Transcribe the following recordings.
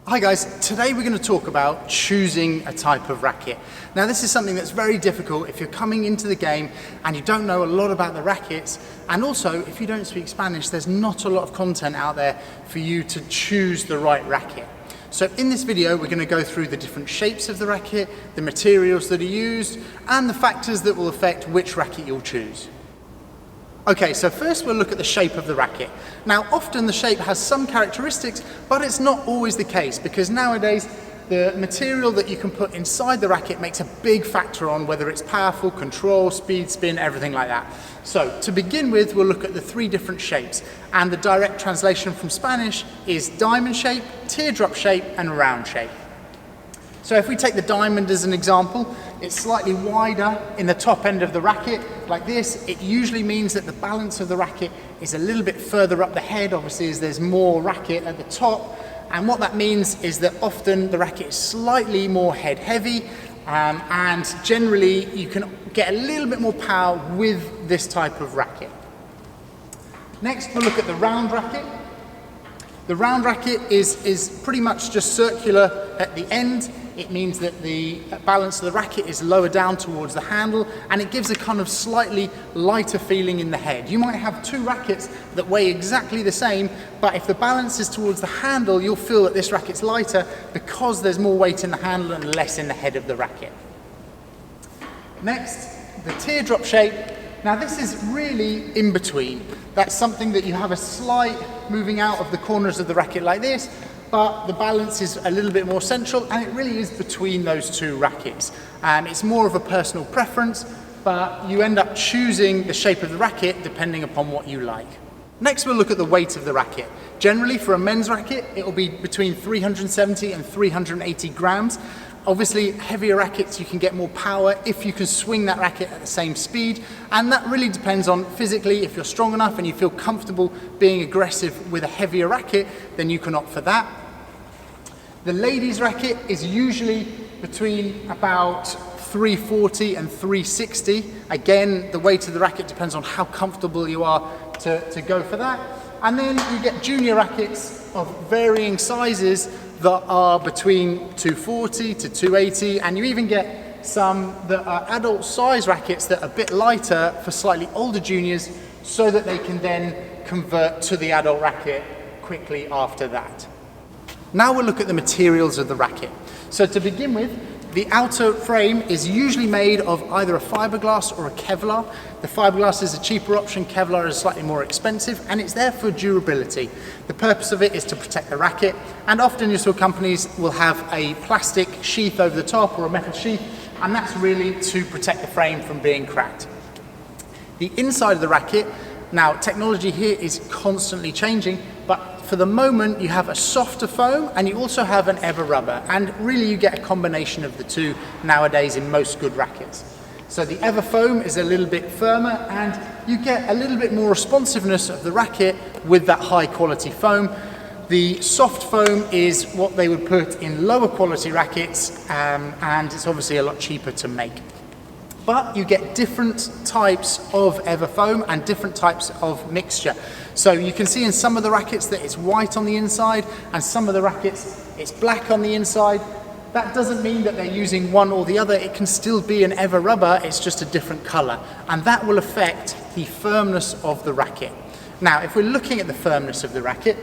Hi guys, today we're going to talk about choosing a type of racket. Now this is something that's very difficult if you're coming into the game and you don't know a lot about the rackets, and also if you don't speak Spanish, there's not a lot of content out there for you to choose the right racket. So in this video we're going to go through the different shapes of the racket, the materials that are used, and the factors that will affect which racket you'll choose. Okay, so first we'll look at the shape of the racket. Now often the shape has some characteristics, but it's not always the case, because nowadays the material that you can put inside the racket makes a big factor on whether it's powerful, control, speed, spin, everything like that. So to begin with, we'll look at the three different shapes, and the direct translation from Spanish is diamond shape, teardrop shape, and round shape. So if we take the diamond as an example, it's slightly wider in the top end of the racket, like this. It usually means that the balance of the racket is a little bit further up the head, obviously, as there's more racket at the top. And what that means is that often the racket is slightly more head heavy, and generally you can get a little bit more power with this type of racket. Next, we'll look at the round racket. The round racket is pretty much just circular at the end. It means that the balance of the racket is lower down towards the handle, and it gives a kind of slightly lighter feeling in the head. You might have two rackets that weigh exactly the same, but if the balance is towards the handle, you'll feel that this racket's lighter because there's more weight in the handle and less in the head of the racket. Next, the teardrop shape. Now this is really in between. That's something that you have a slight moving out of the corners of the racket like this, but the balance is a little bit more central, and it really is between those two rackets. It's more of a personal preference, but you end up choosing the shape of the racket depending upon what you like. Next, we'll look at the weight of the racket. Generally, for a men's racket, it will be between 370 and 380 grams. Obviously, heavier rackets, you can get more power if you can swing that racket at the same speed, and that really depends on physically. If you're strong enough and you feel comfortable being aggressive with a heavier racket, then you can opt for that. The ladies' racket is usually between about 340 and 360. Again, the weight of the racket depends on how comfortable you are to go for that. And then you get junior rackets of varying sizes that are between 240 to 280, and you even get some that are adult size rackets that are a bit lighter for slightly older juniors, so that they can then convert to the adult racket quickly after that. Now we'll look at the materials of the racket. So to begin with, the outer frame is usually made of either a fiberglass or a Kevlar. The fiberglass is a cheaper option, Kevlar is slightly more expensive, and it's there for durability. The purpose of it is to protect the racket, and often you saw companies will have a plastic sheath over the top or a metal sheath, and that's really to protect the frame from being cracked. The inside of the racket, now technology here is constantly changing, but for the moment you have a softer foam and you also have an ever rubber, and really you get a combination of the two nowadays in most good rackets. So the ever foam is a little bit firmer, and you get a little bit more responsiveness of the racket with that high quality foam. The soft foam is what they would put in lower quality rackets, and it's obviously a lot cheaper to make. But you get different types of ever foam and different types of mixture. So you can see in some of the rackets that it's white on the inside, and some of the rackets it's black on the inside. That doesn't mean that they're using one or the other. It can still be an ever rubber, it's just a different color, and that will affect the firmness of the racket. Now, if we're looking at the firmness of the racket,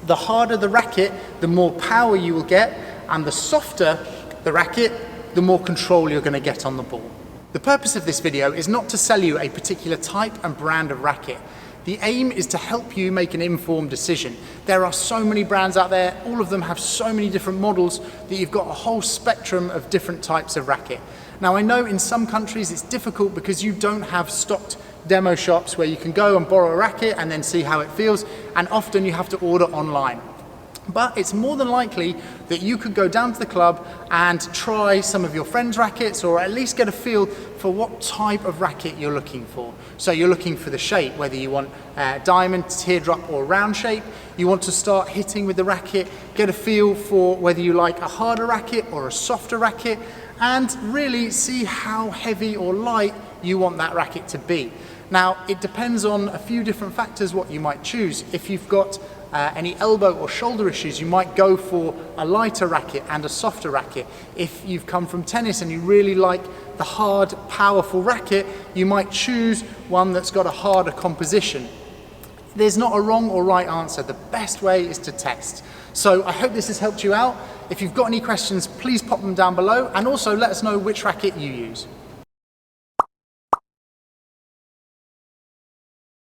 the harder the racket, the more power you will get, and the softer the racket, the more control you're going to get on the ball. The purpose of this video is not to sell you a particular type and brand of racket. The aim is to help you make an informed decision. There are so many brands out there, all of them have so many different models that you've got a whole spectrum of different types of racket. Now I know in some countries it's difficult because you don't have stocked demo shops where you can go and borrow a racket and then see how it feels, and often you have to order online. But it's more than likely that you could go down to the club and try some of your friends' rackets, or at least get a feel for what type of racket you're looking for. So you're looking for the shape, whether you want diamond, teardrop or round shape. You want to start hitting with the racket, get a feel for whether you like a harder racket or a softer racket, and really see how heavy or light you want that racket to be. Now, it depends on a few different factors what you might choose. If you've got any elbow or shoulder issues, you might go for a lighter racket and a softer racket. If you've come from tennis and you really like the hard, powerful racket, you might choose one that's got a harder composition. There's not a wrong or right answer. The best way is to test. So I hope this has helped you out. If you've got any questions, please pop them down below, and also let us know which racket you use.